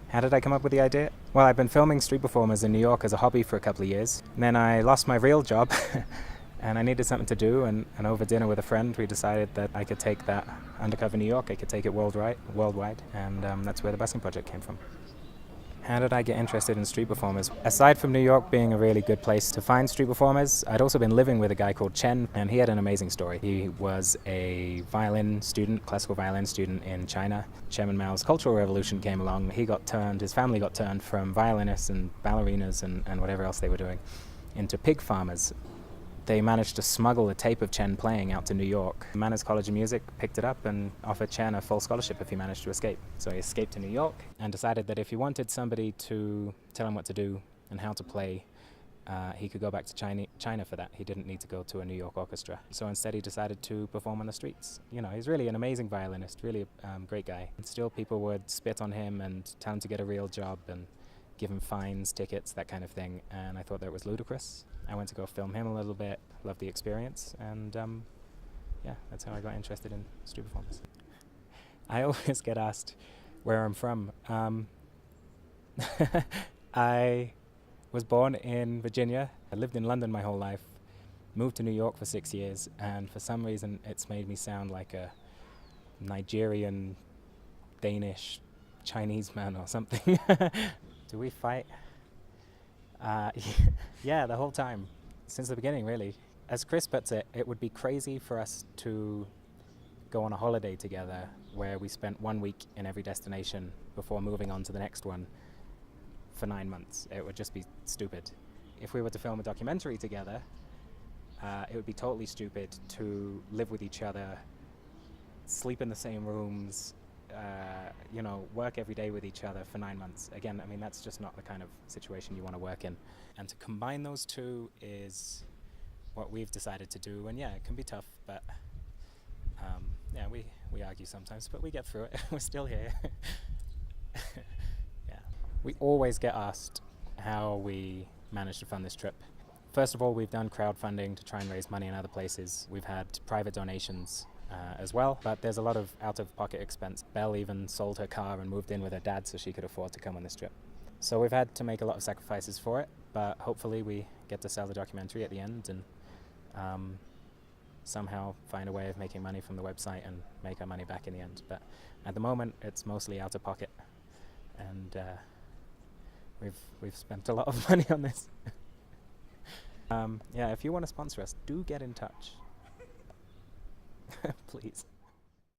How did I come up with the idea? Well, I've been filming street performers in New York as a hobby for a couple of years. And then I lost my real job and I needed something to do. And over dinner with a friend, we decided that I could take that undercover New York, I could take it worldwide. And that's where the Busking Project came from. How did I get interested in street performers? Aside from New York being a really good place to find street performers, I'd also been living with a guy called Chen, and he had an amazing story. He was a violin student, classical violin student in China. Chairman Mao's Cultural Revolution came along. His family got turned from violinists and ballerinas and whatever else they were doing into pig farmers. They managed to smuggle a tape of Chen playing out to New York. Manners College of Music picked it up and offered Chen a full scholarship if he managed to escape. So he escaped to New York and decided that if he wanted somebody to tell him what to do and how to play, he could go back to China for that. He didn't need to go to a New York orchestra. So instead he decided to perform on the streets. You know, he's really an amazing violinist, really a great guy. And still people would spit on him and tell him to get a real job and give him fines, tickets, that kind of thing. And I thought that was ludicrous. I went to go film him a little bit, loved the experience, and yeah, that's how I got interested in street performance. I always get asked where I'm from. I was born in Virginia. I lived in London my whole life, moved to New York for 6 years, and for some reason it's made me sound like a Nigerian, Danish, Chinese man or something. Do we fight? Yeah, the whole time, since the beginning, really. As Chris puts it, it would be crazy for us to go on a holiday together where we spent 1 week in every destination before moving on to the next one for 9 months. It would just be stupid. If we were to film a documentary together, it would be totally stupid to live with each other, sleep in the same rooms, work every day with each other for 9 months. Again, I mean, that's just not the kind of situation you want to work in. And to combine those two is what we've decided to do. And yeah, it can be tough, but yeah, we argue sometimes, but we get through it. We're still here. Yeah. We always get asked how we managed to fund this trip. First of all, we've done crowdfunding to try and raise money in other places. We've had private donations as well, but there's a lot of out-of-pocket expense. Belle even sold her car and moved in with her dad so she could afford to come on this trip. So we've had to make a lot of sacrifices for it, but hopefully we get to sell the documentary at the end and somehow find a way of making money from the website and make our money back in the end. But at the moment, it's mostly out-of-pocket, and we've spent a lot of money on this. Yeah, if you want to sponsor us, do get in touch. Please.